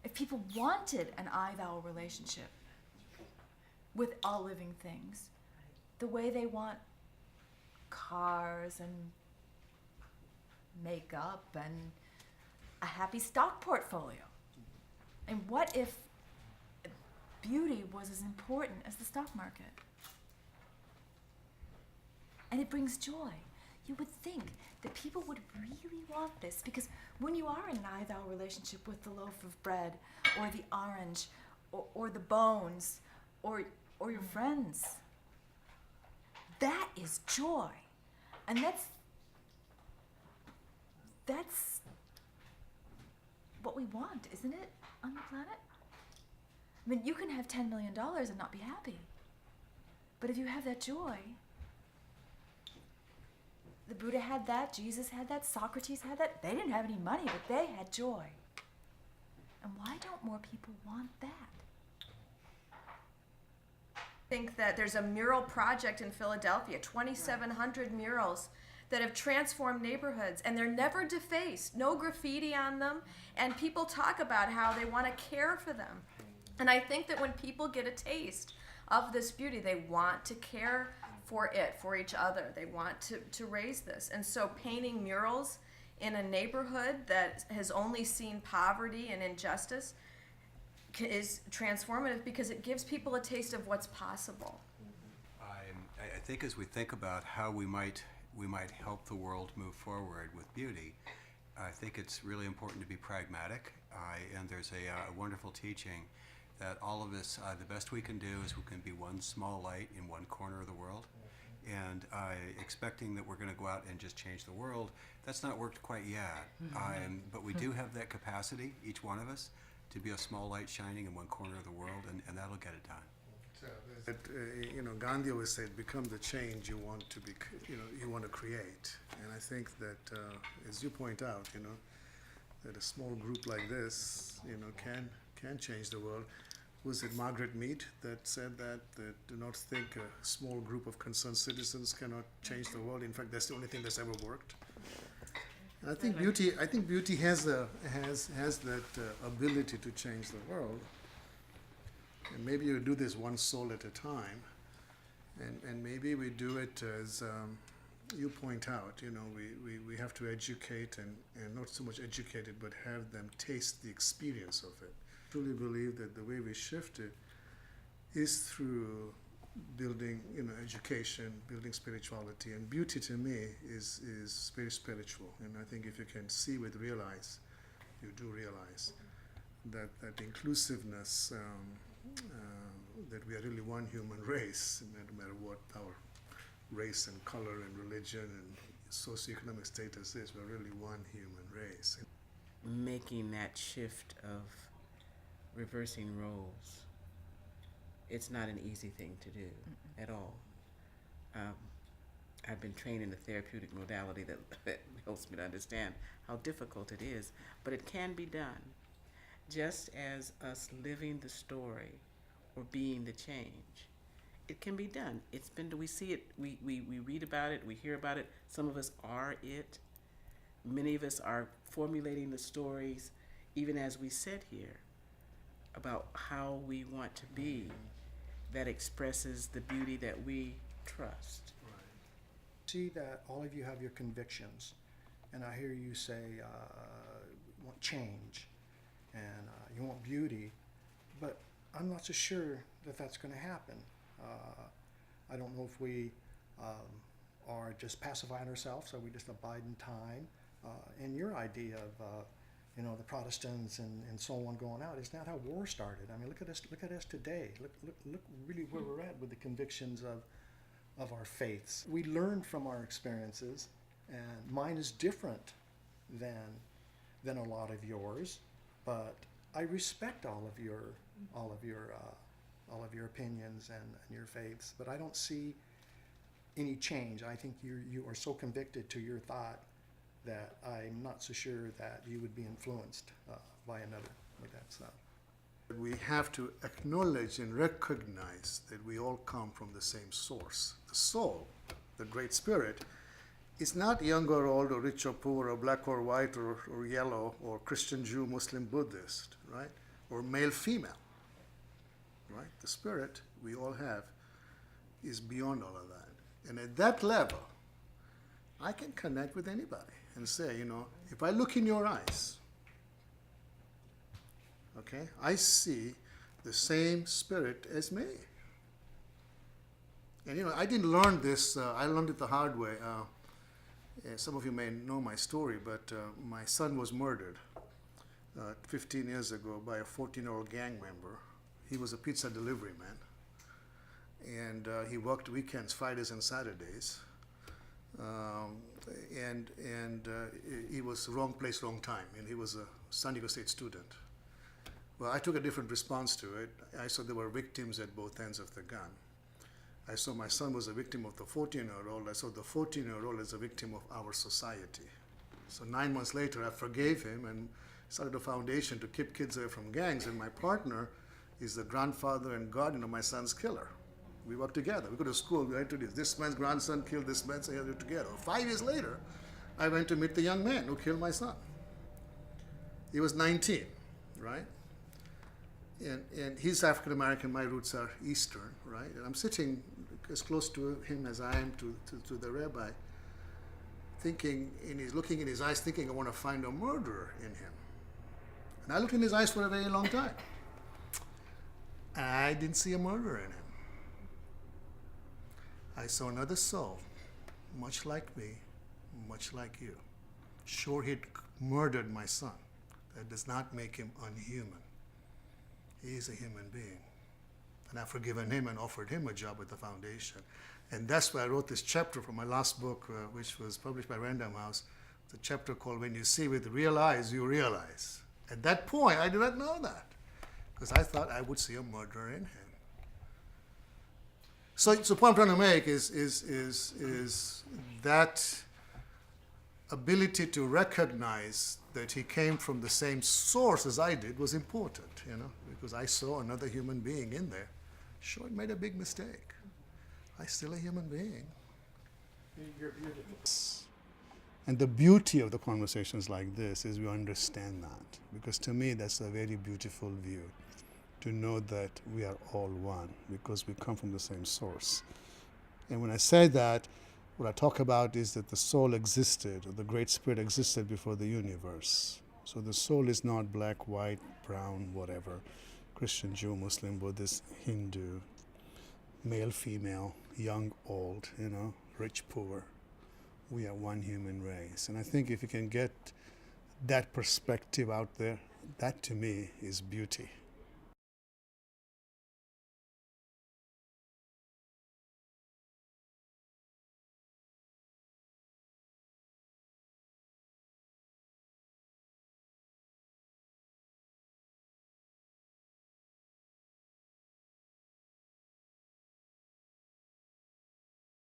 If people wanted an I-thou relationship with all living things, the way they want cars and makeup and a happy stock portfolio. And what if beauty was as important as the stock market? And it brings joy. You would think that people would really want this, because when you are in an I-thou relationship with the loaf of bread or the orange or the bones or your friends, that is joy. And that's what we want, isn't it, on the planet? I mean, you can have $10 million and not be happy. But if you have that joy, the Buddha had that, Jesus had that, Socrates had that. They didn't have any money, but they had joy. And why don't more people want that? I think that there's a mural project in Philadelphia, 2,700 murals that have transformed neighborhoods, and they're never defaced, no graffiti on them, and people talk about how they want to care for them. And I think that when people get a taste of this beauty, they want to care for it, for each other. They want to raise this. And so painting murals in a neighborhood that has only seen poverty and injustice is transformative, because it gives people a taste of what's possible. I think as we think about how we might help the world move forward with beauty, I think it's really important to be pragmatic. And there's a wonderful teaching that all of us, the best we can do is we can be one small light in one corner of the world. And expecting that we're going to go out and just change the world, that's not worked quite yet. But we do have that capacity, each one of us, to be a small light shining in one corner of the world, and that'll get it done. Gandhi always said, "Become the change you want to be. You want to create." And I think that, as you point out, that a small group like this, can change the world. Was it Margaret Mead that said that do not think a small group of concerned citizens cannot change the world? In fact, that's the only thing that's ever worked. And I think beauty has that ability to change the world. And maybe you do this one soul at a time, and maybe we do it as you point out. We have to educate and not so much educate it, but have them taste the experience of it. I truly believe that the way we shift it is through building, education, building spirituality, and beauty to me is very spiritual. And I think if you can see with realize, you do realize that inclusiveness, that we are really one human race, no matter what our race and color and religion and socioeconomic status is. We're really one human race. Making that shift of reversing roles, it's not an easy thing to do at all. I've been trained in a therapeutic modality that helps me to understand how difficult it is, but it can be done. Just as us living the story or being the change, it can be done. We see it, we read about it, we hear about it. Some of us are it. Many of us are formulating the stories, even as we sit here, about how we want to be, that expresses the beauty that we trust. See that all of you have your convictions, and I hear you say you want change and you want beauty, but I'm not so sure that that's going to happen. I don't know if we are just pacifying ourselves, or we just abide in time. And your idea of the Protestants and so on going out, is not how war started. I mean, look at us today. Look really where we're at with the convictions of our faiths. We learn from our experiences, and mine is different than a lot of yours, but I respect all of your opinions and your faiths, but I don't see any change. I think you are so convicted to your thought that I'm not so sure that you would be influenced by another with that stuff. We have to acknowledge and recognize that we all come from the same source. The soul, the Great Spirit, is not young or old or rich or poor or black or white or yellow or Christian, Jew, Muslim, Buddhist, right? or male female, right? The spirit we all have is beyond all of that. And at that level, I can connect with anybody and say, you know, if I look in your eyes, okay, I see the same spirit as me. And you know, I didn't learn this, I learned it the hard way. Some of you may know my story, but my son was murdered 15 years ago by a 14-year-old gang member. He was a pizza delivery man, and he worked weekends, Fridays and Saturdays. He was wrong place, wrong time, and he was a San Diego State student. Well, I took a different response to it. I saw there were victims at both ends of the gun. I saw my son was a victim of the 14-year-old. I saw the 14-year-old as a victim of our society. So 9 months later, I forgave him and started a foundation to keep kids away from gangs. And my partner is the grandfather and guardian of my son's killer. We work together. We go to school, we introduce this man's grandson killed this man, so we do it together. 5 years later, I went to meet the young man who killed my son. He was 19, right? And he's African American, my roots are Eastern, right? And I'm sitting as close to him as I am to the rabbi, thinking, and he's looking in his eyes, thinking, I want to find a murderer in him. And I looked in his eyes for a very long time. I didn't see a murderer in him. I saw another soul, much like me, much like you. Sure, he'd murdered my son. That does not make him unhuman. He is a human being. And I've forgiven him and offered him a job at the foundation. And that's why I wrote this chapter from my last book, which was published by Random House. It's a chapter called When You See With Real Eyes, You Realize. At that point, I did not know that, because I thought I would see a murderer in him. So the point I'm trying to make is that ability to recognize that he came from the same source as I did was important, you know, because I saw another human being in there. Sure, it made a big mistake. I'm still a human being. You're beautiful. And the beauty of the conversations like this is we understand that, because to me that's a very beautiful view, to know that we are all one because we come from the same source. And when I say that, what I talk about is that the soul existed, or the Great Spirit existed before the universe. So the soul is not black, white, brown, whatever, Christian, Jew, Muslim, Buddhist, Hindu, male, female, young, old, you know, rich, poor. We are one human race. And I think if you can get that perspective out there, that to me is beauty.